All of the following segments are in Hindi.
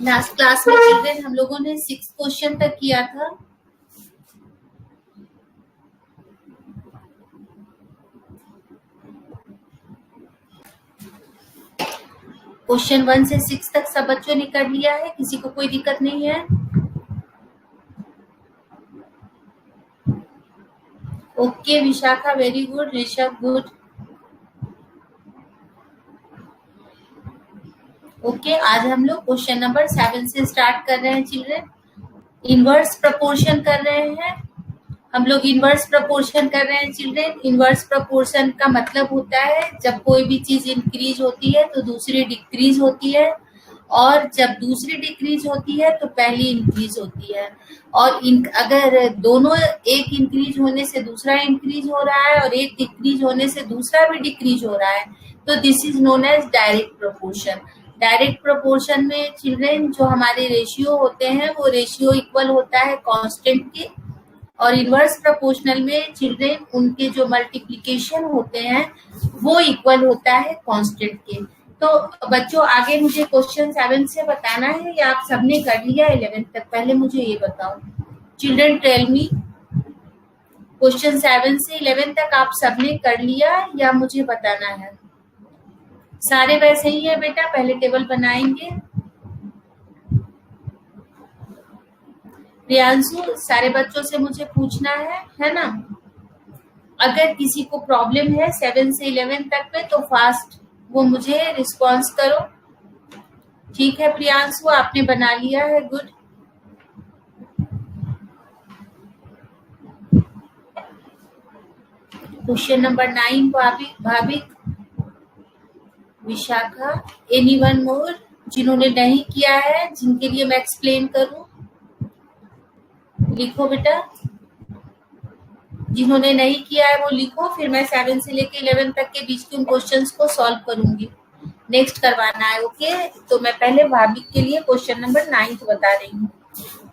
लास्ट क्लास में चिल्ड्रेन हम लोगों ने 6 क्वेश्चन तक किया था। क्वेश्चन 1 से 6 तक सब बच्चों ने कर लिया है, किसी को कोई दिक्कत नहीं है? Okay Vishakha, very good. Rishabh, good. Okay, आज हम लोग क्वेश्चन नंबर 7 से स्टार्ट कर रहे हैं चिल्ड्रेन। इनवर्स प्रपोर्शन कर रहे हैं हम लोग। इनवर्स प्रपोर्शन कर रहे हैं चिल्ड्रेन। इनवर्स प्रपोर्शन का मतलब होता है जब कोई भी चीज इंक्रीज होती है तो दूसरी डिक्रीज होती है, और जब दूसरी डिक्रीज होती है तो पहली इंक्रीज होती है। और अगर दोनों, एक इंक्रीज होने से दूसरा इंक्रीज हो रहा है और एक डिक्रीज होने से दूसरा भी डिक्रीज हो रहा है, तो this is known as direct proportion. Direct proportion में चिल्ड्रेन जो हमारे रेशियो होते हैं वो रेशियो इक्वल होता है कांस्टेंट के, और इनवर्स प्रोपोर्शनल में चिल्ड्रेन उनके जो मल्टीप्लिकेशन होते हैं वो इक्वल होता है कांस्टेंट के। तो बच्चों आगे मुझे क्वेश्चन 7 से बताना है या आप सबने कर लिया 11 तक? पहले मुझे ये बताओ चिल्ड्रेन, टेल मी, क्वेश्चन 7 से 11 तक आप सबने कर लिया या मुझे बताना है? सारे वैसे ही है बेटा, पहले टेबल बनाएंगे। प्रियांशु, सारे बच्चों से मुझे पूछना है ना? अगर किसी को प्रॉब्लम है 7 से 11 तक में तो फास्ट वो मुझे रिस्पॉन्स करो। ठीक है प्रियांशु, आपने बना लिया है, good. Question number 9 Bhavik, Vishakha, anyone more जिन्होंने नहीं किया है, जिनके लिए मैं एक्सप्लेन करूं? लिखो बेटा, जिन्होंने नहीं किया है वो लिखो, फिर मैं 7 से लेके 11 तक के बीच के उन क्वेश्चंस को सॉल्व करूंगी। नेक्स्ट करवाना है, ओके? तो मैं पहले भाविक के लिए क्वेश्चन नंबर 9 बता रही हूँ।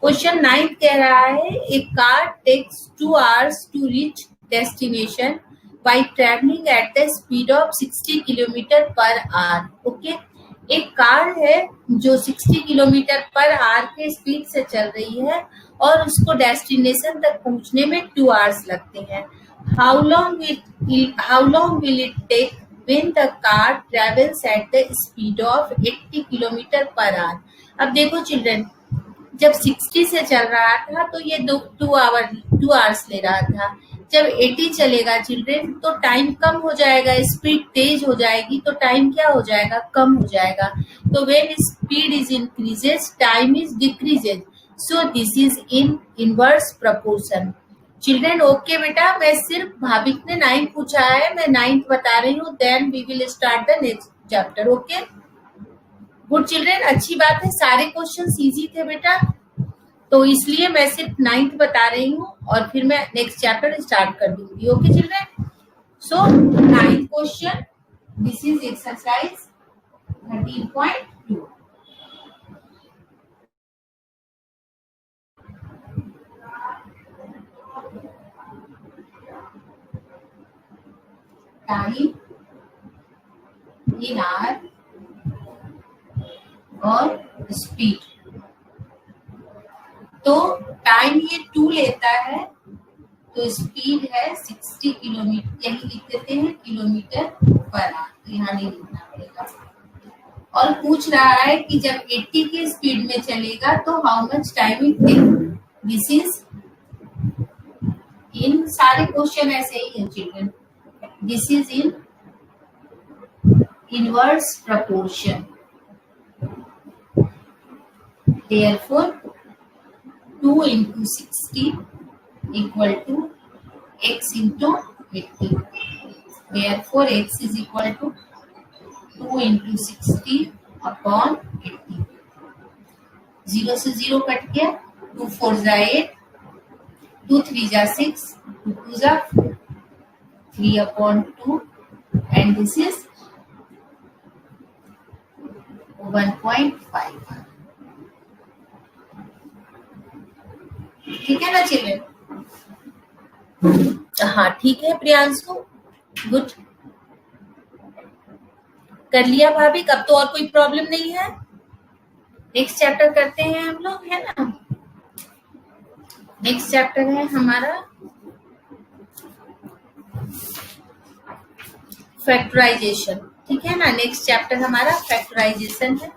क्वेश्चन 9 कह रहा है a car takes 2 hours to reach destination by travelling at the speed of 60 kilometre per hour. Okay, एक कार है जो 60 किलोमीटर पर आवर के स्पीड से चल रही है और उसको डेस्टिनेशन तक पहुंचने में 2 hours लगते हैं। How long will it take when the car travels at the speed of 80 kilometre per hour? अब देखो चिल्ड्रन, जब 60 से चल रहा था तो ये 2 hours ले रहा था। जब 80 चलेगा चिल्ड्रन तो टाइम कम हो जाएगा, स्पीड तेज हो जाएगी तो टाइम क्या हो जाएगा? कम हो जाएगा। तो when speed is increases time is decreases, so this is in inverse proportion. Children okay बेटा, मैं सिर्फ भाविक ने 9 पूछा है, मैं 9 बता रही हूँ, then we will start the next chapter. Okay good children, अच्छी बात है, सारे क्वेश्चन इजी थे बेटा, तो इसलिए मैं सिर्फ 9 बता रही हूँ और फिर मैं नेक्स्ट चैप्टर स्टार्ट कर दूंगी। Okay children, so 9 question, this is exercise 13.2। Time in hour और स्पीड। तो टाइम ये 2 लेता है तो स्पीड है 60 किलोमीटर, यही लिख देते हैं किलोमीटर पर आवर, तो यहाँ नहीं लिखना पड़ेगा। और पूछ रहा है कि जब 80 की स्पीड में चलेगा तो how much time it take. This is in, सारे क्वेश्चन ऐसे ही है children, this is in inverse proportion. Therefore 2 into 60 equal to x into 80. Therefore x is equal to 2 into 60 upon 80. 0 से 0 कट गया, 2 4 जा 8, 2 3 जा 6, 2 2 जा 4, 3 upon 2, and this is 1.5. ठीक है ना चिल्ड्रन? हाँ ठीक है प्रियांशु, गुड, कर लिया भाभी। अब तो और कोई प्रॉब्लम नहीं है? नेक्स्ट चैप्टर करते हैं हम लोग, है ना। नेक्स्ट चैप्टर है हमारा फैक्टराइजेशन, ठीक है ना। नेक्स्ट चैप्टर हमारा फैक्टराइजेशन है।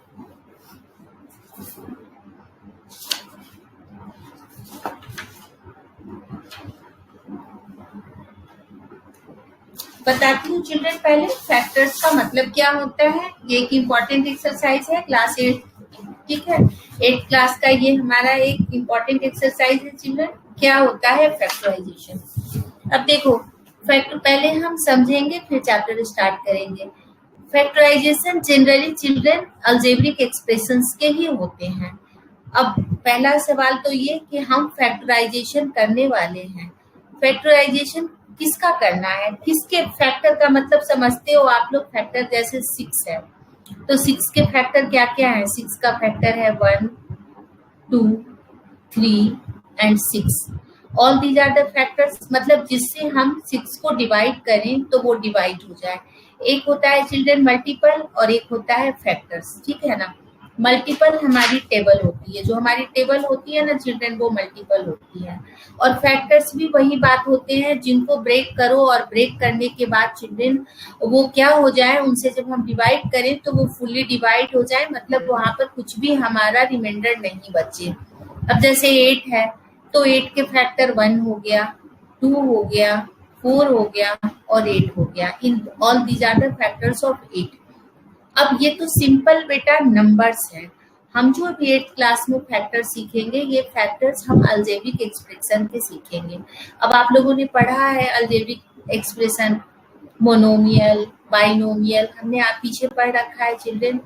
बताती हूँ चिल्ड्रन, पहले फैक्टर्स का मतलब क्या होता है। ये एक इम्पॉर्टेंट एक्सरसाइज है क्लास 8, ठीक है। 8th क्लास का ये हमारा एक इम्पॉर्टेंट एक्सरसाइज है चिल्ड्रन। क्या होता है फैक्टराइजेशन। अब देखो, फैक्टर पहले हम समझेंगे फिर चैप्टर स्टार्ट करेंगे। Factorisation generally children algebraic expressions के ही होते हैं। अब पहला सवाल तो ये कि हम फैक्टराइजेशन करने वाले हैं। फैक्टराइजेशन किसका करना है, किसके फैक्टर का मतलब समझते हो आप लोग। फैक्टर जैसे 6 है, तो 6 के फैक्टर क्या क्या है। 6 का फैक्टर है 1, 2, 3 and 6। All these are the factors, मतलब जिससे हम 6 को डिवाइड करें तो वो डिवाइड हो जाए। एक होता है चिल्ड्रन मल्टीपल और एक होता है फैक्टर्स, ठीक है ना। मल्टीपल हमारी टेबल होती है, जो हमारी टेबल होती है ना चिल्ड्रन, वो मल्टीपल होती है। और फैक्टर्स भी वही बात होते हैं जिनको ब्रेक करो और ब्रेक करने के बाद चिल्ड्रन वो क्या हो जाए, उनसे जब हम डिवाइड करें तो वो फुल्ली डिवाइड हो जाए, मतलब वहां पर कुछ भी हमारा रिमाइंडर नहीं बचे। अब जैसे 8 है तो 8 के फैक्टर 1 हो गया, 2 हो गया, 4 हो गया और 8 हो गया। In all these are the factors of 8। अब ये तो सिंपल बेटा नंबर्स हैं। हम जो भी 8th क्लास में फैक्टर सीखेंगे, ये फैक्टर्स हम अलजेब्रिक एक्सप्रेशन के सीखेंगे। अब आप लोगों ने पढ़ा है अलजेब्रिक एक्सप्रेशन, मोनोमियल, बाइनोमियल, हमने आप पीछे पढ़ रखा है चिल्ड्रन।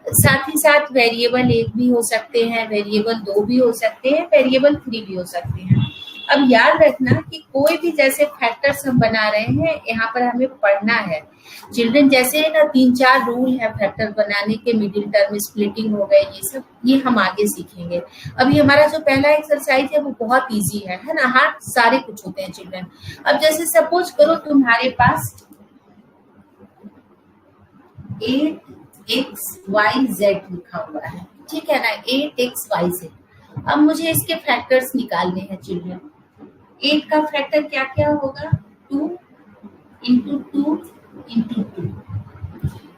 साथ ही साथ वेरिएबल 1 भी हो सकते हैं, वेरिएबल 2 भी हो सकते हैं, वेरिएबल 3 भी हो सकते हैं। अब याद रखना कि कोई भी जैसे फैक्टर्स हम बना रहे हैं, यहाँ पर हमें पढ़ना है चिल्ड्रन। जैसे ना 3-4 रूल है फैक्टर बनाने के, मिडिल टर्म, स्प्लिटिंग हो गए, ये सब ये हम आगे सीखेंगे। अभी हमारा जो पहला एक्सरसाइज है वो बहुत इजी है ना। हाँ, सारे कुछ होते हैं चिल्ड्रन। अब जैसे सपोज करो तुम्हारे पास 8xyz लिखा हुआ है, ठीक है ना। 8xyz। अब मुझे इसके फैक्टर्स निकालने हैं चिल्ड्रन। 8 का फैक्टर क्या क्या होगा, 2 इंटू 2 इंटू 2,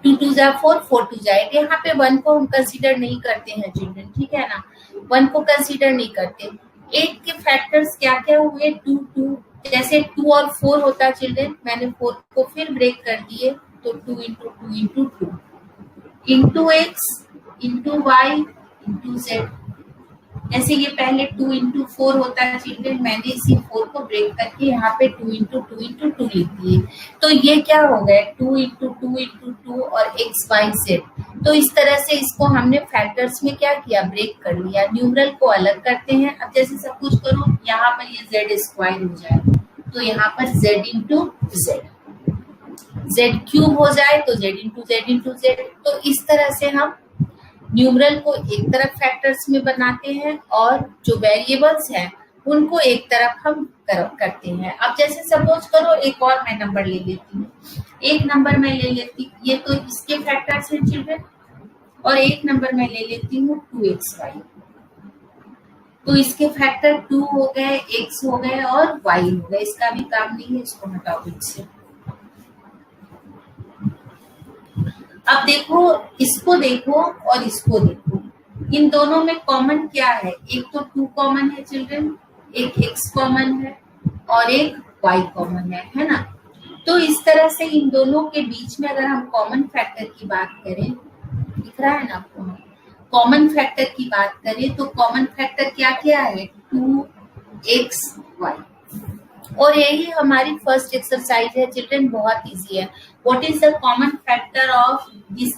2 2 जा 4, 4 2 जा 8। यहाँ पे 1 को हम कंसीडर नहीं करते हैं चिल्ड्रन, ठीक है ना। 1 को कंसीडर नहीं करते। 8 के फैक्टर्स क्या क्या हुए, 2 2, जैसे 2 और 4 होता चिल्ड्रन, मैंने 4 को फिर ब्रेक कर दिए तो 2 into 2 into 2 into x into y into z. ऐसे ये पहले 2 इंटू 4 होता है चिल्ड्रन, मैंने इसी 4 को ब्रेक करके यहाँ पे 2 इंटू 2 इंटू 2 लिख दिए। तो ये क्या हो गए, 2 इंटू 2 इंटू 2 और एक्स वाई जेड। तो इस तरह से इसको हमने फैक्टर्स में क्या किया, ब्रेक कर लिया। न्यूमरल को अलग करते हैं। अब जैसे सब कुछ करो, यहाँ पर ये जेड स्क्वायर हो जाए तो यहाँ पर Z into Z, Z cube हो जाए तो Z into Z into Z. तो इस तरह से हम न्यूमरल को एक तरफ फैक्टर्स में बनाते हैं और जो वेरिएबल्स हैं उनको एक तरफ हम करते हैं। अब जैसे सपोज करो एक और मैं नंबर ले लेती हूँ, एक नंबर मैं ले लेती, ये तो इसके फैक्टर्स हैं चिल्ड्रन, और एक नंबर मैं ले लेती हूँ 2xy। तो इसके फैक्टर 2 हो गए, x हो गए और y हो गए। इसका भी काम नहीं है, इसको हटाओ इससे। अब देखो, इसको देखो और इसको देखो, इन दोनों में कॉमन क्या है। एक तो 2 कॉमन है चिल्ड्रन, एक x कॉमन है और एक y कॉमन है ना। तो इस तरह से इन दोनों के बीच में अगर हम कॉमन फैक्टर की बात करें, दिख रहा है ना आपको, कॉमन फैक्टर की बात करें तो कॉमन फैक्टर क्या क्या है, 2xy। और यही हमारी फर्स्ट एक्सरसाइज है चिल्ड्रन, बहुत इजी है। What is the common factor of this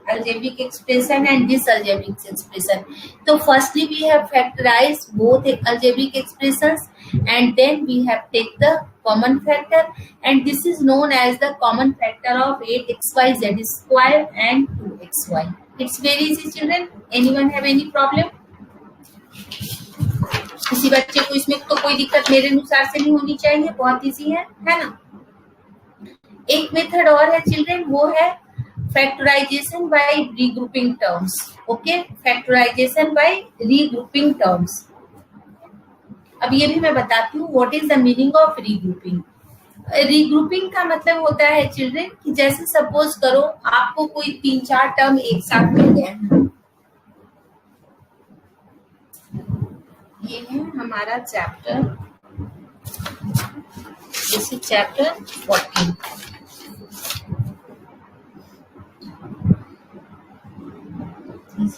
algebraic expression and this algebraic expression? So firstly we have factorized both algebraic expressions and then we have take the common factor, and this is known as the common factor of 8xyz square and 2xy. It's very easy children. Anyone have any problem? किसी बच्चे को इसमें तो कोई दिक्कत मेरे अनुसार से नहीं होनी चाहिए, बहुत इजी है ना। एक मेथड और है चिल्ड्रन, वो है factorisation by regrouping terms. Okay, factorisation by regrouping terms. अब ये भी मैं बताती हूँ what is the meaning of regrouping. Regrouping का मतलब होता है चिल्ड्रन कि जैसे सपोज करो आपको कोई 3-4 टर्म एक साथ मिल गए हैं। ये है हमारा chapter, this is chapter 14।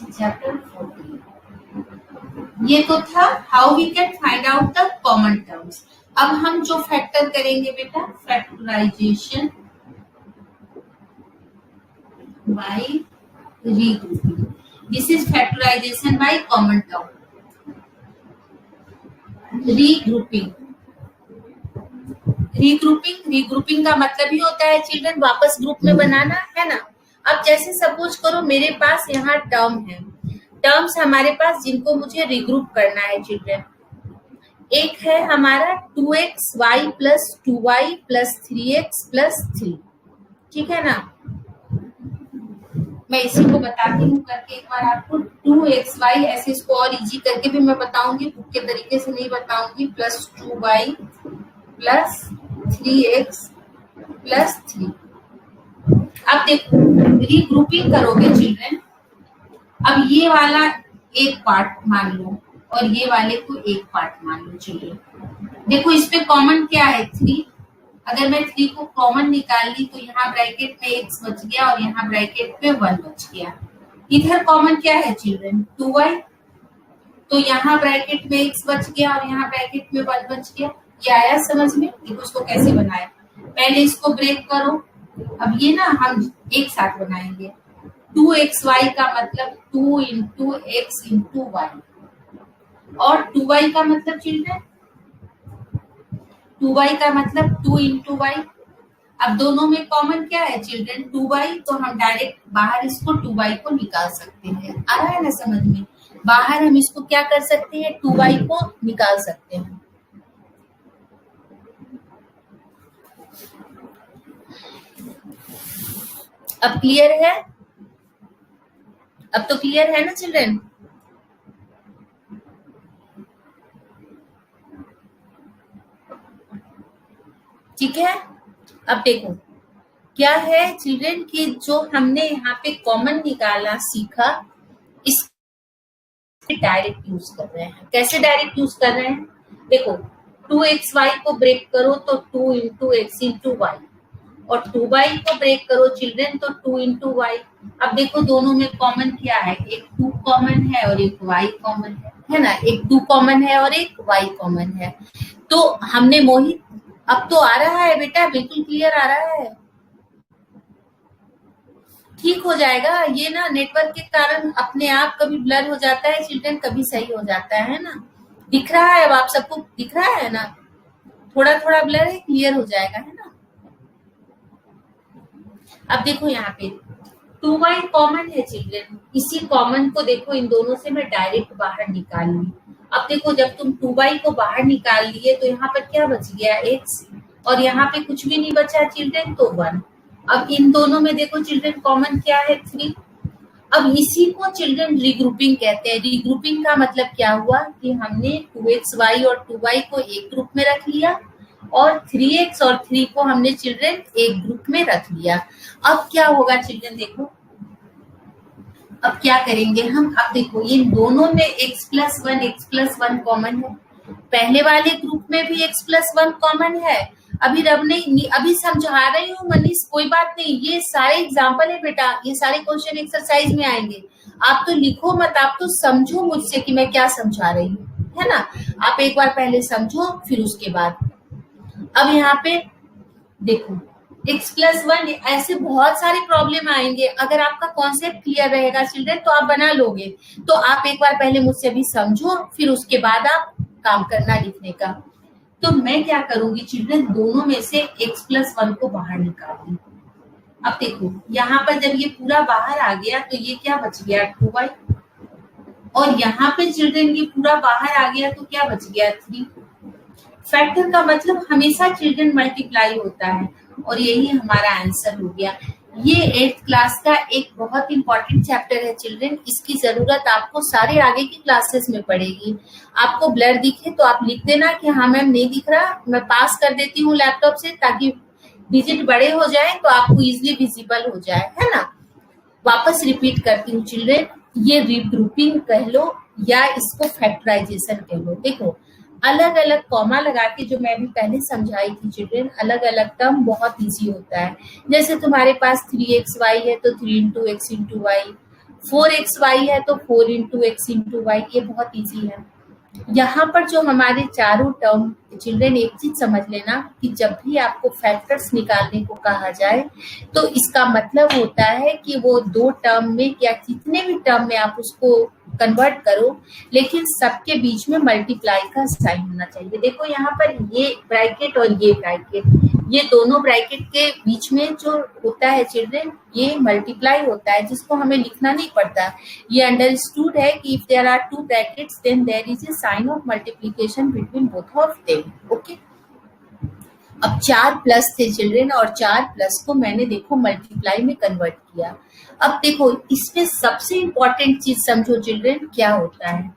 Chapter 14 ये तो था how we can find out the common terms. अब हम जो फैक्टर करेंगे बेटा, factorisation by regrouping. This is factorisation by common term. Regrouping, regrouping का मतलब ही होता है चिल्ड्रन वापस ग्रुप में बनाना, है ना। अब जैसे सपोज करो मेरे पास यहाँ टर्म है, टर्म्स हमारे पास जिनको मुझे रिग्रुप करना है चिल्ड्रन। एक है हमारा 2xy plus 2y plus 3x plus 3, ठीक है ना। मैं इसी को बताती हूँ करके एक बार आपको। 2xy ऐसे इसको और इजी करके भी मैं बताऊंगी, बुक के तरीके से नहीं बताऊंगी। Plus 2y plus 3x plus 3। अब देखो रीग्रुपिंग करोगे चिल्ड्रन। अब ये वाला एक पार्ट मान लो और ये वाले को एक पार्ट मान लो चिल्ड्रन। देखो इसमें कॉमन क्या है 3। अगर मैं 3 को कॉमन निकाल ली तो यहाँ ब्रैकेट में x बच गया और यहाँ ब्रैकेट में 1 बच गया। इधर कॉमन क्या है चिल्ड्रन 2y, तो यहाँ ब्रैकेट में x बच गया और यहाँ ब्रैकेट में 1 बच गया। ये आया समझ में? देखो इसको कैसे बनाया, पहले इसको ब्रेक करो। अब ये ना हम एक साथ बनाएंगे। 2xy का मतलब 2 इंटू एक्स इंटू वाई, और 2y का मतलब चिल्ड्रन 2y का मतलब 2 इंटू वाई। अब दोनों में कॉमन क्या है चिल्ड्रन 2y, तो हम डायरेक्ट बाहर इसको 2y को निकाल सकते हैं। आ रहा है ना समझ में? बाहर हम इसको क्या कर सकते हैं 2y को निकाल सकते हैं। अब क्लियर है? अब तो क्लियर है ना चिल्ड्रन? ठीक है। अब देखो क्या है चिल्ड्रन कि जो हमने यहाँ पे कॉमन निकाला सीखा, इस डायरेक्ट यूज कर रहे हैं। कैसे डायरेक्ट यूज कर रहे हैं? देखो 2xy को ब्रेक करो तो 2 इंटू एक्स इंटू वाई, और 2y को ब्रेक करो चिल्ड्रन तो 2 इंटू वाई। अब देखो दोनों में कॉमन क्या है, एक 2 कॉमन है और एक y कॉमन है ना। एक 2 कॉमन है और एक y कॉमन है। तो हमने मोहित, अब तो आ रहा है बेटा, बिल्कुल क्लियर आ रहा है। ठीक हो जाएगा। ये ना नेटवर्क के कारण अपने आप कभी ब्लर हो जाता है चिल्ड्रन, कभी सही हो जाता है ना। दिख रहा है? अब आप सबको दिख रहा है ना? थोड़ा थोड़ा ब्लर है, क्लियर हो जाएगा, है ना। अब देखो यहाँ पे 2y कॉमन है चिल्ड्रन, इसी कॉमन को देखो इन दोनों से मैं डायरेक्ट बाहर निकाल ली। अब देखो जब तुम 2y को बाहर निकाल लिए तो यहाँ पर क्या बच गया x, और यहाँ पे कुछ भी नहीं बचा चिल्ड्रन तो 1। अब इन दोनों में देखो चिल्ड्रन कॉमन क्या है 3। अब इसी को चिल्ड्रन रीग्रुपिंग कहते हैं। रीग्रुपिंग का मतलब क्या हुआ कि हमने 2xy और 2y को एक ग्रुप में रख लिया और 3x और 3 को हमने चिल्ड्रन एक ग्रुप में रख लिया। अब क्या होगा चिल्ड्रन देखो, अब क्या करेंगे हम। अब देखो ये दोनों में x प्लस वन कॉमन है, पहले वाले ग्रुप में भी x प्लस 1 कॉमन है। अभी रब नहीं, अभी समझा रही हूँ मनीष, कोई बात नहीं। ये सारे एग्जाम्पल है बेटा, ये सारे क्वेश्चन एक्सरसाइज में आएंगे। आप तो लिखो मत, आप तो समझो मुझसे कि मैं क्या समझा रही हूँ, है ना। आप एक बार पहले समझो फिर उसके बाद। अब यहाँ पे देखो x प्लस 1, ऐसे बहुत सारे प्रॉब्लम आएंगे। अगर आपका कॉन्सेप्ट क्लियर रहेगा चिल्ड्रन तो आप बना लोगे। तो आप एक बार पहले मुझसे भी समझो, फिर उसके बाद आप काम करना लिखने का। तो मैं क्या करूंगी चिल्ड्रन, दोनों में से x प्लस 1 को बाहर निकाल दूं। अब देखो यहाँ पर जब ये पूरा बाहर आ गया तो ये क्या बच गया 2y, और यहाँ पे चिल्ड्रन ये पूरा बाहर आ गया तो क्या बच गया 3। फैक्टर का मतलब हमेशा चिल्ड्रन मल्टीप्लाई होता है, और यही हमारा आंसर हो गया। ये 8th क्लास का एक बहुत इंपॉर्टेंट चैप्टर है चिल्ड्रन। इसकी जरूरत आपको सारे आगे की क्लासेस में पड़ेगी। आपको ब्लर दिखे तो आप लिख देना कि हाँ मैम नहीं दिख रहा, मैं पास कर देती हूँ लैपटॉप से, ताकि डिजिट बड़े हो जाए तो आपको इजिली विजिबल हो जाए, है ना। वापस रिपीट करती हूँ चिल्ड्रन, ये रिग्रुपिंग कह लो या इसको फैक्टराइजेशन कह लो। देखो अलग अलग कॉमा लगा के, जो मैं भी पहले समझाई थी चिल्ड्रन, अलग अलग टर्म बहुत इजी होता है। जैसे तुम्हारे पास 3xy है तो 3 into x into Y, 4xy है तो 4 इंटू एक्स इंटू वाई, ये बहुत इजी है। यहाँ पर जो हमारे चारों टर्म, चिल्ड्रन एक चीज समझ लेना कि जब भी आपको फैक्टर्स निकालने को कहा जाए तो इसका मतलब होता है कि वो दो टर्म में या कितने भी टर्म में आप उसको कन्वर्ट करो, लेकिन सबके बीच में मल्टीप्लाई का साइन होना चाहिए। देखो यहाँ पर ये ब्रैकेट और ये ब्रैकेट, ये दोनों ब्रैकेट के बीच में जो होता है चिल्ड्रन, ये मल्टीप्लाई होता है, जिसको हमें लिखना नहीं पड़ता। ये अंडरस्टूड है कि if there are two brackets then there is a sign of multiplication between both of them. Okay, अब 4 प्लस थे चिल्ड्रन और 4 प्लस को मैंने देखो मल्टीप्लाई में कन्वर्ट किया। अब देखो इसमें सबसे इंपॉर्टेंट चीज समझो चिल्ड्रन क्या होता है,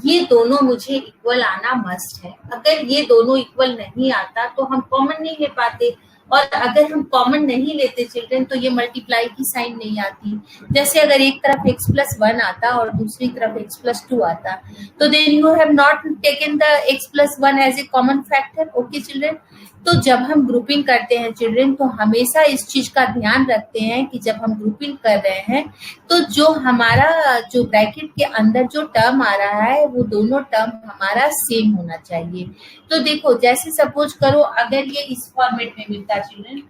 ये दोनों मुझे इक्वल आना मस्ट है। अगर ये दोनों इक्वल नहीं आता तो हम कॉमन नहीं ले पाते, और अगर हम कॉमन नहीं लेते चिल्ड्रन तो ये मल्टीप्लाई की साइन नहीं आती। जैसे अगर एक तरफ x प्लस 1 आता और दूसरी तरफ x प्लस 2 आता, तो then you have not taken the x plus 1 as a common factor. Okay children, तो जब हम ग्रुपिंग करते हैं चिल्ड्रन तो हमेशा इस चीज का ध्यान रखते हैं कि जब हम ग्रुपिंग कर रहे हैं तो जो हमारा जो ब्रैकेट के अंदर जो टर्म आ रहा है वो दोनों टर्म हमारा सेम होना चाहिए। तो देखो जैसे सपोज करो अगर ये इस फॉर्मेट में मिलता चिल्ड्रन,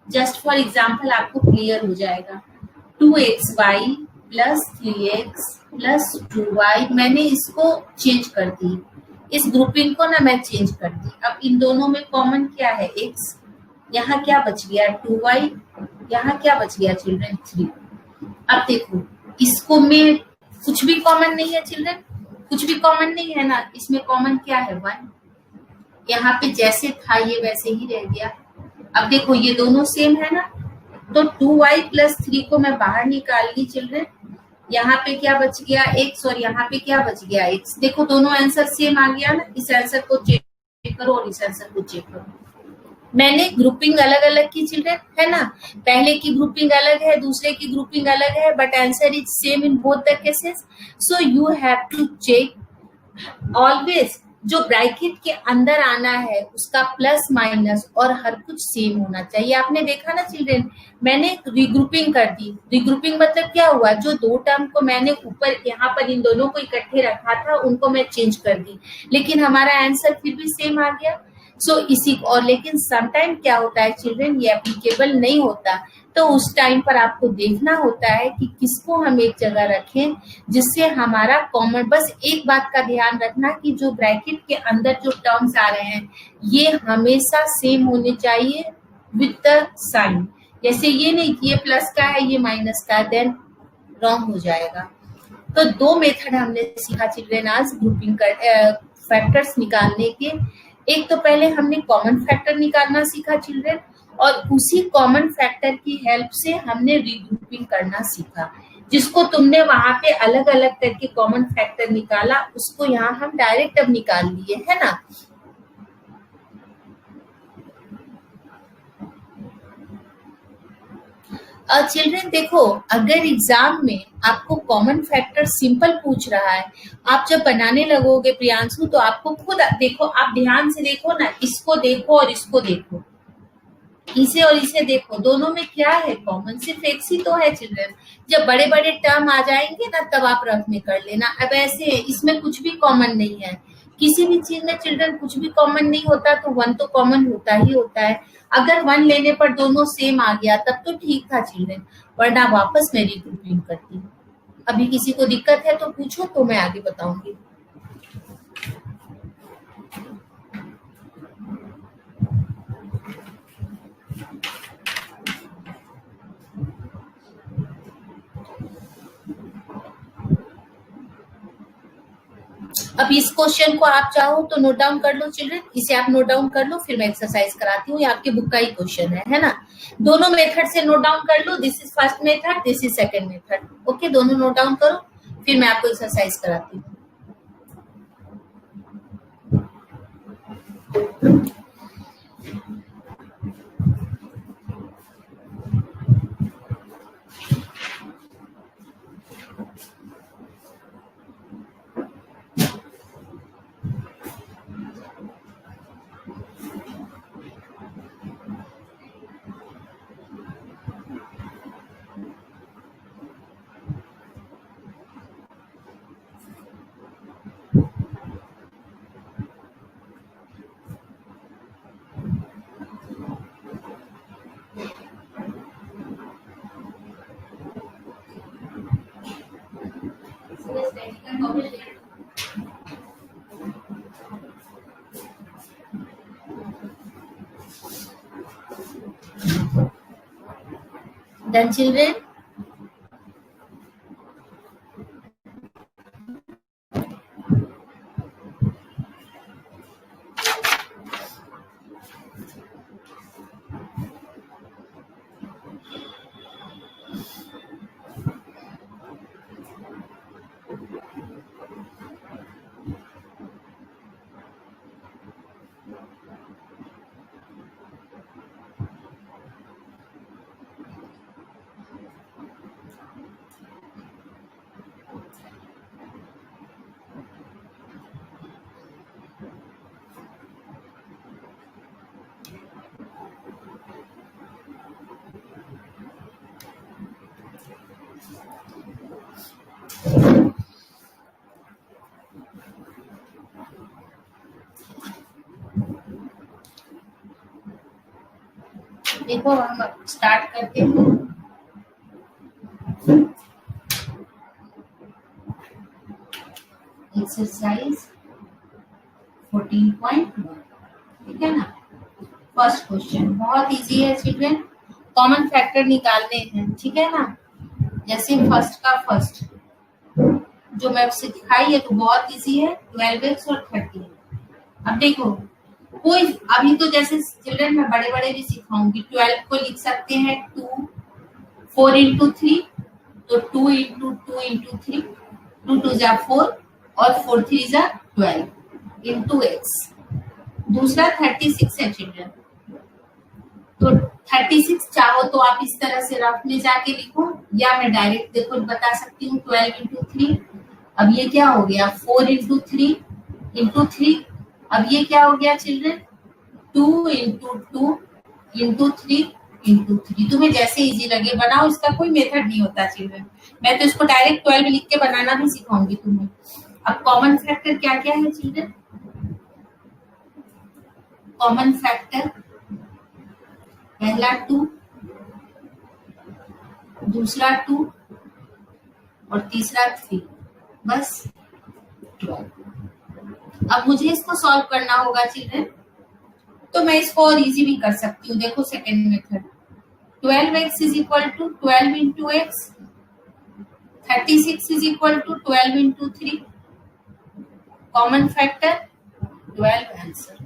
जस्ट फॉर एग्जाम्पल आपको क्लियर हो जाएगा, 2xy plus 3x plus 2y, मैंने इसको चेंज कर दी, इस ग्रुपिंग को ना मैं चेंज कर दी। अब इन दोनों में कॉमन क्या है x, यहाँ क्या बच गया 2y, यहाँ क्या बच गया चिल्ड्रन 3। अब देखो इसको में कुछ भी कॉमन नहीं है चिल्ड्रन, कुछ भी कॉमन नहीं है ना, इसमें कॉमन क्या है 1, यहाँ पे जैसे था ये वैसे ही रह गया। अब देखो ये दोनों सेम है ना, तो 2y प्लस 3 को मैं बाहर निकाल ली चिल्ड्रन, यहाँ पे क्या बच गया x और यहाँ पे क्या बच गया x। देखो दोनों आंसर सेम आ गया ना, इस आंसर को चेक करो और इस आंसर को चेक करो। मैंने ग्रुपिंग अलग अलग की चिल्ड्रन, है ना, पहले की ग्रुपिंग अलग है, दूसरे की ग्रुपिंग अलग है, but answer is same in both the cases. So you have to check always, जो ब्रैकेट के अंदर आना है उसका प्लस माइनस और हर कुछ सेम होना चाहिए। आपने देखा ना चिल्ड्रन, मैंने रिग्रुपिंग कर दी। रिग्रुपिंग मतलब क्या हुआ, जो दो टर्म को मैंने ऊपर यहाँ पर इन दोनों को इकट्ठे रखा था उनको मैं चेंज कर दी, लेकिन हमारा आंसर फिर भी सेम आ गया। सो इसी और लेकिन समटाइम क्या होता है चिल्ड्रन, ये एप्लीकेबल नहीं होता, तो उस टाइम पर आपको देखना होता है कि किसको हम एक जगह रखें जिससे हमारा कॉमन, बस एक बात का ध्यान रखना कि जो ब्रैकेट के अंदर जो टर्म्स आ रहे हैं ये हमेशा सेम होने चाहिए विद द साइन। जैसे ये नहीं कि ये प्लस का है ये माइनस का, देन रॉन्ग हो जाएगा। तो दो मेथड हमने सीखा चिल्ड्रन आज ग्रुपिंग कर फैक्टर्स निकालने के। एक तो पहले हमने कॉमन फैक्टर निकालना सीखा चिल्ड्रन, और उसी कॉमन फैक्टर की हेल्प से हमने रीग्रुपिंग करना सीखा। जिसको तुमने वहां पे अलग अलग करके कॉमन फैक्टर निकाला उसको यहाँ हम डायरेक्ट अब निकाल लिए, है ना। चिल्ड्रन देखो अगर एग्जाम में आपको कॉमन फैक्टर सिंपल पूछ रहा है, आप जब बनाने लगोगे प्रियांशु तो आपको खुद देखो, आप ध्यान से देखो ना, इसको देखो और इसको देखो, इसे और इसे देखो, दोनों में क्या है कॉमन, सिर्फ एक ही तो है चिल्ड्रन। जब बड़े बड़े टर्म आ जाएंगे ना तब आप रफ में कर लेना। अब ऐसे इसमें कुछ भी कॉमन नहीं है, किसी भी चीज में चिल्ड्रन कुछ भी कॉमन नहीं होता, तो 1 तो कॉमन होता ही होता है। अगर 1 लेने पर दोनों सेम आ गया तब तो ठीक था चिल्ड्रन, वरना वापस मैं रिग्रुपिंग करती। अभी किसी को दिक्कत है तो पूछो, तो मैं आगे बताऊंगी। अब इस क्वेश्चन को आप चाहो तो नोट डाउन कर लो चिल्ड्रन, इसे आप नोट डाउन कर लो, फिर मैं एक्सरसाइज कराती हूँ। ये आपके बुक का ही क्वेश्चन है ना। दोनों मेथड से नोट डाउन कर लो, this is first method, this is second method. Okay, दोनों नोट डाउन करो, फिर मैं आपको एक्सरसाइज कराती हूँ। Done, children? देखो हम स्टार्ट करते हैं। एक्सरसाइज 14.1, ठीक है ना। फर्स्ट क्वेश्चन बहुत इजी है चिल्ड्रन, कॉमन फैक्टर निकालने हैं, ठीक है ना। जैसे फर्स्ट का फर्स्ट जो मैं आपसे दिखाई है तो बहुत इजी है, 12x और 30। अब देखो कोई अभी तो जैसे चिल्ड्रन मैं बड़े बड़े भी सिखाऊंगी। 12 को लिख सकते हैं 2 4 इंटू 3, तो 2 इंटू 2 इंटू 3, 2 2 जा 4 और 4 3 जा 12 इंटू x। दूसरा 36 है चिल्ड्रन, तो 36 चाहो तो आप इस तरह से रफ में जाके लिखो, या मैं डायरेक्ट देखो बता सकती हूँ 12 इंटू 3। अब ये क्या हो गया 4 इंटू 3 इंटू 3। अब ये क्या हो गया चिल्ड्रन 2 इंटू 2 इंटू 3 इंटू 3। तुम्हें जैसे इजी लगे बनाओ, इसका कोई मेथड नहीं होता चिल्ड्रन। मैं तो इसको डायरेक्ट 12 लिख के बनाना भी सिखाऊंगी तुम्हें। अब कॉमन फैक्टर क्या क्या है चिल्ड्रन? कॉमन फैक्टर पहला 2, दूसरा 2 और तीसरा 3, बस 12। अब मुझे इसको सॉल्व करना होगा चिल्ड्रन, तो मैं इसको और इजी भी कर सकती हूँ। देखो second method, 12x is equal to 12 into x, 36 is equal to 12 into 3, common factor 12 answer.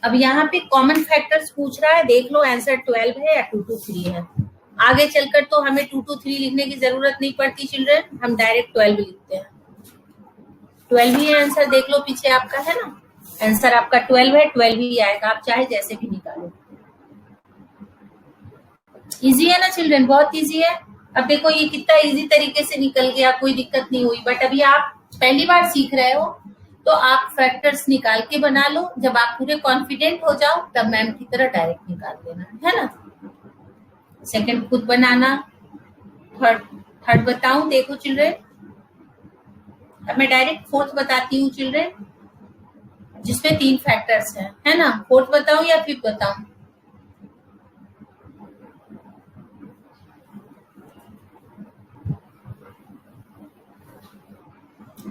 अब यहाँ पे कॉमन फैक्टर्स पूछ रहा है, देख लो आंसर 12 है या 2 2 3 है। आगे चलकर तो हमें 2 2 3 लिखने की जरूरत नहीं पड़ती चिल्ड्रन, हम डायरेक्ट 12 लिखते हैं। 12 ही आंसर, देख लो पीछे आपका है ना, आंसर आपका 12 है, 12 ही आएगा, आप चाहे जैसे भी निकालो। इजी है ना चिल्ड्रन, बहुत इजी है। अब देखो ये कितना इजी तरीके से निकल गया, कोई दिक्कत नहीं हुई। बट अभी आप पहली बार सीख रहे हो तो आप फैक्टर्स निकाल के बना लो, जब आप पूरे कॉन्फिडेंट हो जाओ तब मैम की तरह डायरेक्ट निकाल देना, है ना। सेकंड खुद बनाना, थर्ड बताऊं, देखो चिल्ड्रन अब मैं डायरेक्ट फोर्थ बताती हूँ चिल्ड्रन, जिसमें 3 फैक्टर्स हैं, है ना। फोर्थ बताऊं या फिफ्थ बताऊं?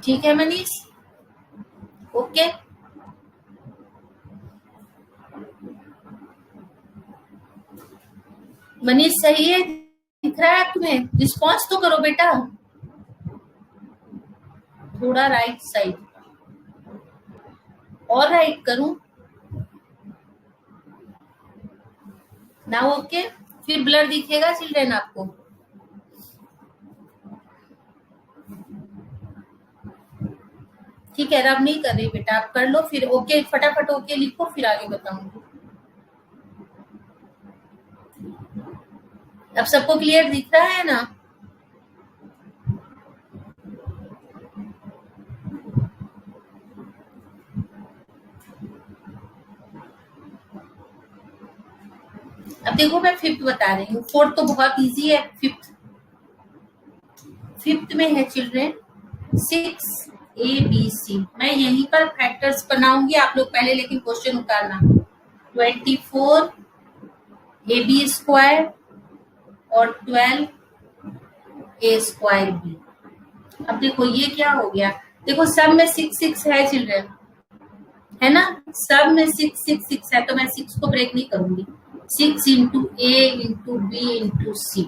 ठीक है मनीष, ओके। मनीष सही है, दिख रहा है तुम्हें? रिस्पॉन्स तो करो बेटा, थोड़ा राइट साइड और राइट करूं ना? ओके, फिर ब्लर दिखेगा चिल्ड्रेन आपको। ठीक है, रब नहीं कर रही बेटा, आप कर लो फिर। ओके, फटाफट ओके लिखो, फिर आगे बताऊंगी। अब सबको क्लियर दिख रहा है ना? अब देखो, मैं फिफ्थ बता रही हूँ, फोर्थ तो बहुत इजी है, फिफ्थ में है चिल्ड्रेन 6ABC। मैं यहीं पर फैक्टर्स बनाऊंगी, आप लोग पहले लेकिन क्वेश्चन उतारना। 24AB² और 12A²B। अब देखो ये क्या हो गया, देखो सब में 6 है चिल्ड्रेन, है ना? सब में 6 है, तो मैं 6 को ब्रेक नहीं करूंगी। 6 into A into B into C,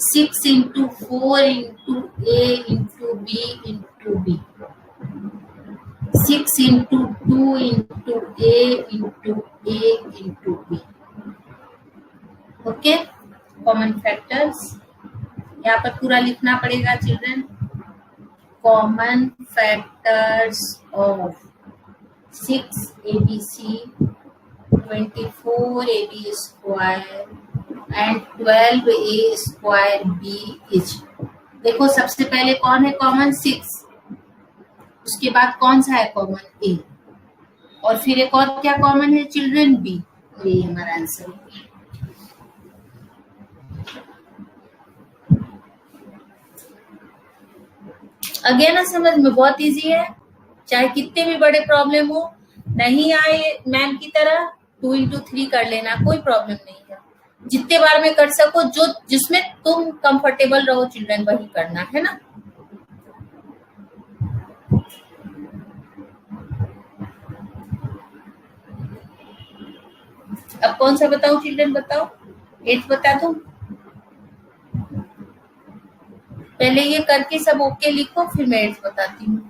6 into 4 into A into B into B, 6 into 2 into A into A into B। Okay, common factors यहाँ पर पूरा लिखना पड़ेगा children. Common factors of 6ABC, 24AB² and 12A² is. देखो सबसे पहले कौन है कॉमन? 6, उसके बाद कौन सा है कॉमन? A, और फिर एक और क्या कॉमन है चिल्ड्रन? B। ये हमारा आंसर है। अगेन ना समझ में बहुत इजी है, चाहे कितने भी बड़े प्रॉब्लम हो, नहीं आए मैम की तरह 2 इंटू 3 कर लेना, कोई प्रॉब्लम नहीं है। जितने बार में कर सको, जो जिसमें तुम कंफर्टेबल रहो चिल्ड्रन, वही करना है ना। अब कौन सा बताऊं चिल्ड्रन? बताओ, 8 बता दो। पहले ये करके सब ओके लिखो, फिर मैं 8 बताती हूँ।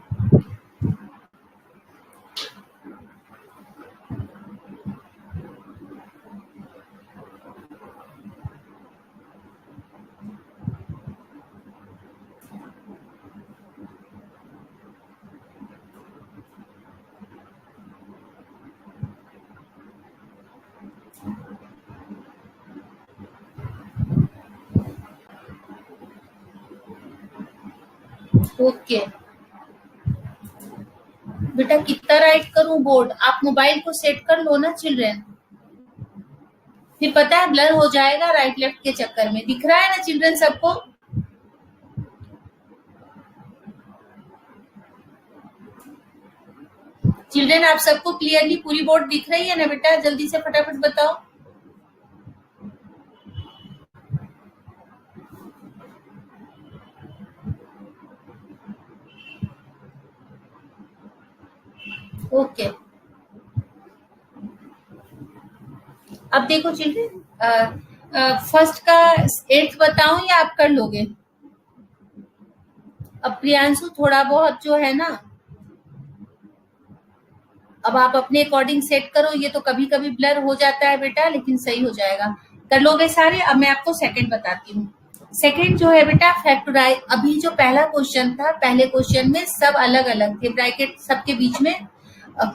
ओके बेटा, कितना राइट करूं बोर्ड? आप मोबाइल को सेट कर लो ना चिल्ड्रन, फिर पता है ब्लर हो जाएगा राइट लेफ्ट के चक्कर में। दिख रहा है ना चिल्ड्रन सबको? चिल्ड्रन आप सबको क्लियरली पूरी बोर्ड दिख रही है ना बेटा? जल्दी से फटाफट बताओ। ओके, अब देखो चिल्ड्रन, फर्स्ट का 8 बताऊं या आप कर लोगे? अब प्रियांशु थोड़ा बहुत जो है ना, अब आप अपने अकॉर्डिंग सेट करो। ये तो कभी कभी ब्लर हो जाता है बेटा, लेकिन सही हो जाएगा। कर लोगे सारे? अब मैं आपको सेकंड बताती हूँ। सेकंड जो है बेटा फैक्टराइज। अभी जो पहला क्वेश्चन था, पहले क्वेश्चन में सब अलग अलग थे, ब्रैकेट सबके बीच में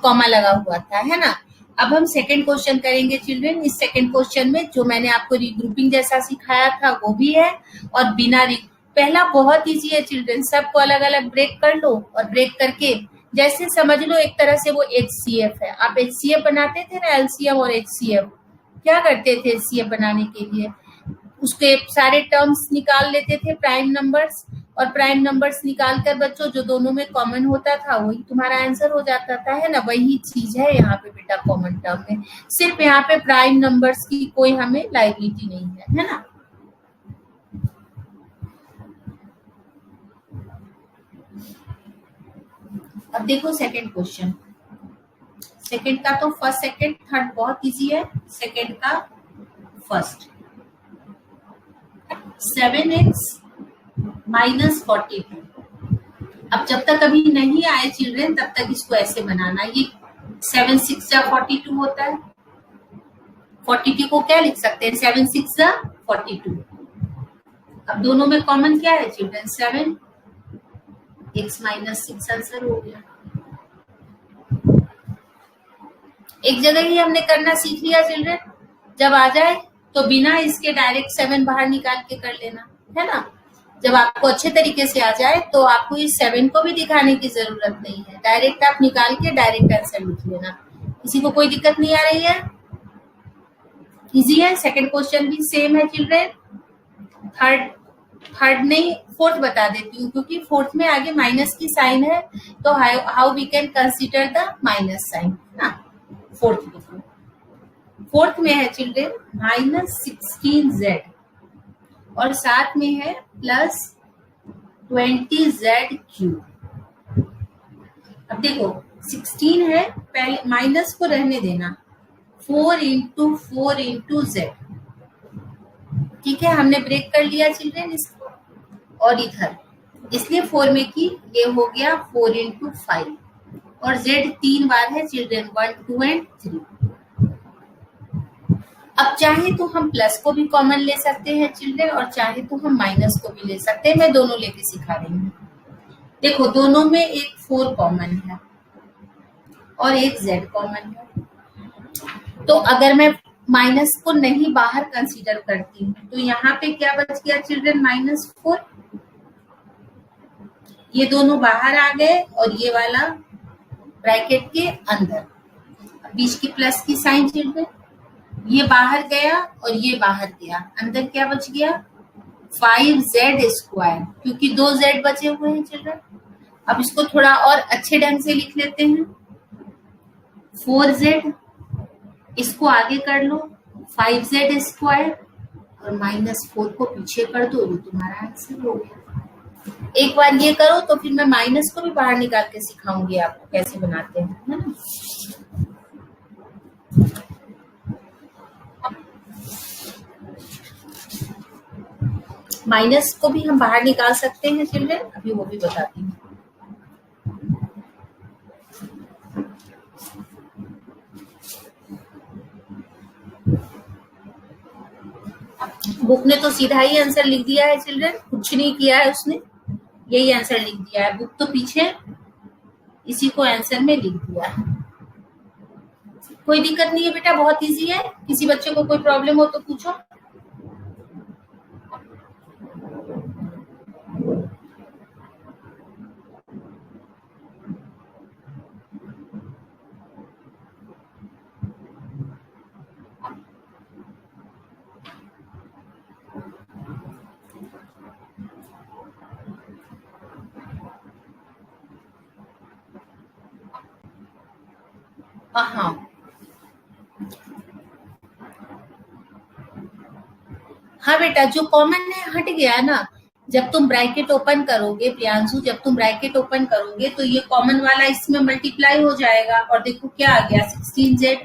कॉमा लगा हुआ था, है ना? अब हम सेकंड क्वेश्चन करेंगे चिल्ड्रन। इस सेकंड क्वेश्चन में जो मैंने आपको रीग्रुपिंग जैसा सिखाया था वो भी है, और बिना पहला बहुत इजी है चिल्ड्रन, सबको अलग अलग ब्रेक कर लो, और ब्रेक करके जैसे समझ लो एक तरह से वो HCF है। आप HCF बनाते थे ना, LCM और HCF। क्या करते थे HCF बनाने के लिए? उसके सारे टर्म्स निकाल लेते थे, प्राइम नंबर्स, और प्राइम नंबर्स निकाल कर बच्चों जो दोनों में कॉमन होता था वही तुम्हारा आंसर हो जाता था, है ना? वही चीज है यहाँ पे बेटा कॉमन टर्म में, सिर्फ यहाँ पे प्राइम नंबर्स की कोई हमें लायबिलिटी नहीं है ना? अब देखो सेकंड क्वेश्चन। सेकंड का तो फर्स्ट सेकंड थर्ड बहुत इजी है, सेकंड का फर्स्ट। 7x minus 42। अब जब तक अभी नहीं आए चिल्ड्रेन तब तक इसको ऐसे बनाना। ये 7 6 जा 42 होता है। 42 को क्या लिख सकते हैं? 7 6 जा 42। अब दोनों में कॉमन क्या है चिल्ड्रेन? 7 x माइनस 6 आंसर हो गया। एक जगह ही हमने करना सीख लिया चिल्ड्रेन। जब आ जाए तो बिना इसके डायरेक्ट 7 बाहर निकाल के कर लेना, है ना। जब आपको अच्छे तरीके से आ जाए तो आपको इस 7 को भी दिखाने की जरूरत नहीं है, डायरेक्ट आप निकाल के डायरेक्ट आंसर लिख लेना। किसी को कोई दिक्कत नहीं आ रही है? इजी है। सेकंड क्वेश्चन भी सेम है चिल्ड्रेन। थर्ड नहीं, फोर्थ बता देती हूँ क्योंकि फोर्थ में आगे माइनस की साइन है, तो how we can consider the minus sign ना। फोर्थ देखो, फोर्थ में है चिल्ड्रेन माइनस 16z और साथ में है प्लस 20z3। अब देखो 16 है, पहले माइनस को रहने देना, 4 इंटू 4 इंटू z। ठीक है, हमने ब्रेक कर लिया चिल्ड्रेन इसको। और इधर इसलिए 4 में की ये हो गया 4 इंटू 5 और z 3 बार है चिल्ड्रेन, 1 2 एंड 3। अब चाहे तो हम प्लस को भी कॉमन ले सकते हैं चिल्ड्रेन और चाहे तो हम माइनस को भी ले सकते हैं। मैं दोनों लेके सिखा रही हूँ। देखो दोनों में एक 4 कॉमन है और एक z कॉमन है। तो अगर मैं माइनस को नहीं बाहर कंसीडर करती हूँ तो यहाँ पे क्या बच गया चिल्ड्रेन? -4। ये दोनों बाहर आ गए और ये वाला ब्रैकेट के अंदर। बीच की प्लस की साइन चिल्ड्रेन, ये बाहर गया और ये बाहर गया, अंदर क्या बच गया? 5z², क्योंकि 2 z बचे हुए हैं चिल्ड्रन। अब इसको थोड़ा और अच्छे ढंग से लिख लेते हैं। 4z, इसको आगे कर लो 5z² और -4 को पीछे कर दो, ये तुम्हारा आंसर हो गया। एक बार ये करो तो फिर मैं माइनस को भी बाहर निकाल के सिखाऊंगी आपको कैसे बनाते हैं, है ना। माइनस को भी हम बाहर निकाल सकते हैं चिल्ड्रन, अभी वो भी बताती हूँ। बुक ने तो सीधा ही आंसर लिख दिया है चिल्ड्रन, कुछ नहीं किया है उसने, यही आंसर लिख दिया है। बुक तो पीछे इसी को आंसर में लिख दिया है। कोई दिक्कत नहीं है बेटा, बहुत इजी है। किसी बच्चे को कोई प्रॉब्लम हो तो पूछो। हाँ बेटा, जो कॉमन है हट गया ना। जब तुम ब्रैकेट ओपन करोगे प्रियांशु, जब तुम ब्रैकेट ओपन करोगे तो ये कॉमन वाला इसमें मल्टीप्लाई हो जाएगा और देखो क्या आ गया 16z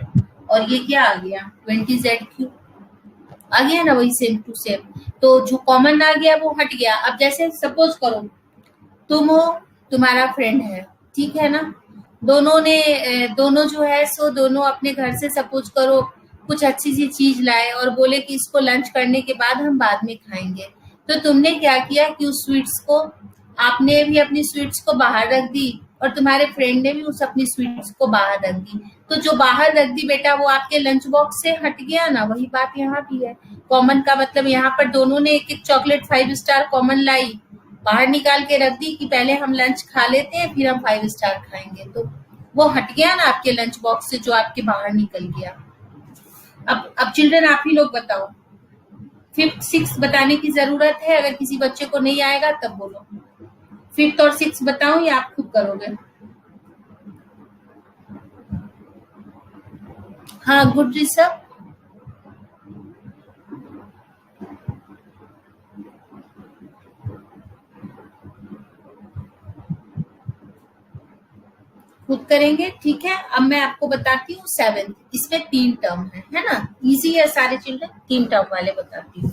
और ये क्या आ गया 20z3 आ गया ना, वही सेम टू सेम। तो जो कॉमन आ गया वो हट गया। अब जैसे सपोज करो तुम हो, तुम्हारा फ्रेंड है, ठीक है ना, दोनों जो है सो दोनों अपने घर से सपोज करो कुछ अच्छी सी चीज लाए और बोले कि इसको लंच करने के बाद हम बाद में खाएंगे। तो तुमने क्या किया कि उस स्वीट्स को, आपने भी अपनी स्वीट्स को बाहर रख दी और तुम्हारे फ्रेंड ने भी उस अपनी स्वीट्स को बाहर रख दी। तो जो बाहर रख दी बेटा वो आपके लंच बॉक्स से हट गया ना, वही बात यहाँ भी है। कॉमन का मतलब यहाँ पर दोनों ने एक एक चॉकलेट 5 स्टार कॉमन लाई, बाहर निकाल के रख दी कि पहले हम लंच खा लेते हैं फिर हम 5 स्टार खाएंगे। तो वो हट गया ना आपके लंच बॉक्स से, जो आपके बाहर निकल गया। अब चिल्ड्रन आप ही लोग बताओ, 5th 6th बताने की जरूरत है? अगर किसी बच्चे को नहीं आएगा तब बोलो। 5th और 6th बताओ या आप खुद करोगे? हाँ गुड ऋषभ, खुद करेंगे, ठीक है। अब मैं आपको बताती हूँ 7th, इसमें 3 टर्म है ना, इजी है सारे चिल्ड्रन, 3 टर्म वाले बताती हूँ।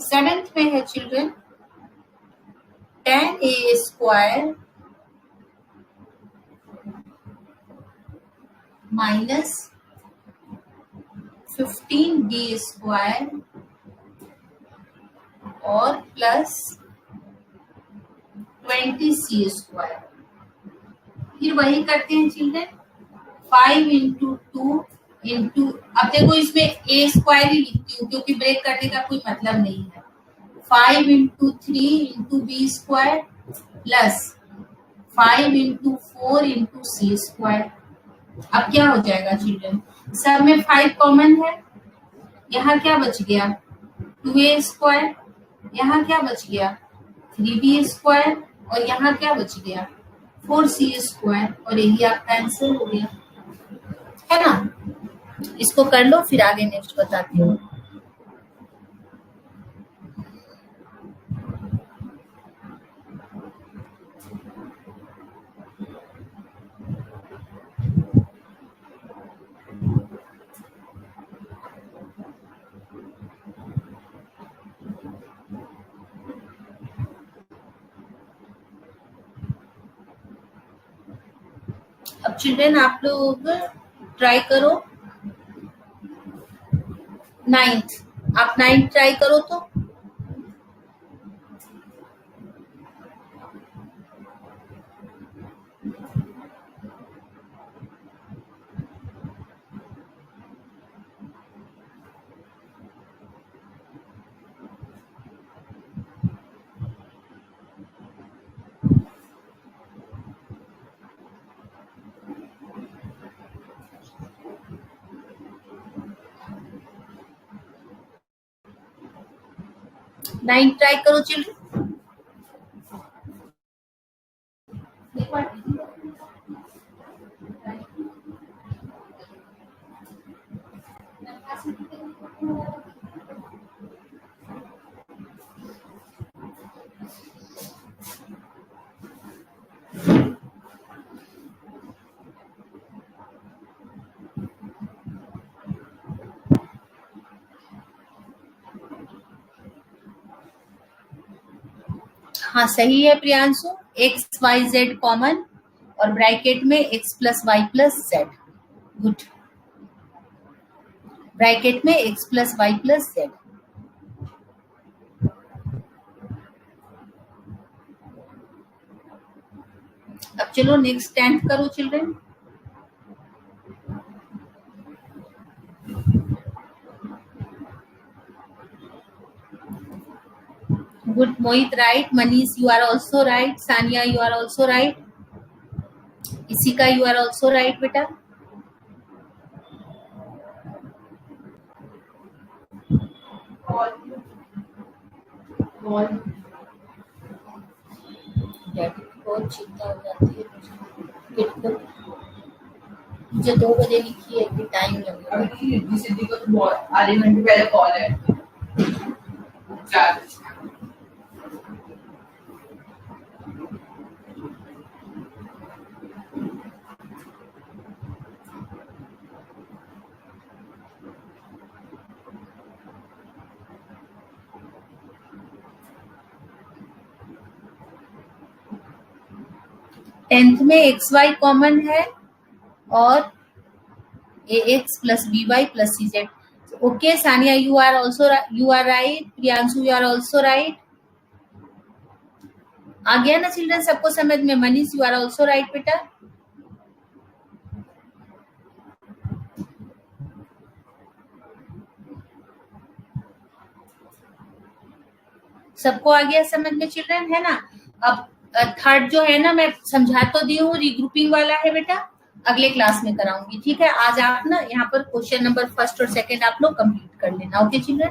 सेवेंथ में है चिल्ड्रन 10a² माइनस 15b² और प्लस 20c²। फिर वही करते हैं चिल्ड्रन 5 इंटू 2 इंटू, अब देखो इसमें a² ही लिखती हूँ क्योंकि ब्रेक करने का कोई मतलब नहीं है। 5 into 3 into b² plus 5 into 4 into c²। अब क्या हो जाएगा चिल्ड्रन, सब में 5 कॉमन है, यहाँ क्या बच गया 2a², यहाँ क्या बच गया 3b² और यहाँ क्या बच गया 4c² और यही आपका आंसर हो गया, है ना। इसको कर लो फिर आगे नेक्स्ट बताती हूँ। अब चिल्ड्रन आप लोग ट्राई करो 9th, आप 9th ट्राई करो तो। नाइन ट्राई करो चिल्ड्रन। हाँ सही है Priyanshu, x y z common और ब्रैकेट में x plus y plus z. Good, bracket में x plus y plus z. अब चलो नेक्स्ट 10th करो children. Good, Mohit right, Manish you are also right, Sania you are also right, Isika you are also right बेटा। बहुत चिंता हो जाती है मुझे 2 बजे लिखी है कि टाइम लगेगा। सिद्धि को तो आधे घंटे पहले कॉल है 4। टेंथ में एक्स वाई कॉमन है और A X plus B Y plus C Z. Okay Sania you are right, Priyanshu you are also right. आ गया ना चिल्ड्रन सबको समझ में। Manish you are also right बेटा। सबको आ गया समझ में चिल्ड्रन, है ना। अब थर्ड जो है ना मैं समझा तो दी हूँ, रीग्रुपिंग वाला है बेटा, अगले क्लास में कराऊंगी, ठीक है। आज आप ना यहाँ पर क्वेश्चन नंबर फर्स्ट और सेकंड आप लोग कंप्लीट कर लेना। Okay children.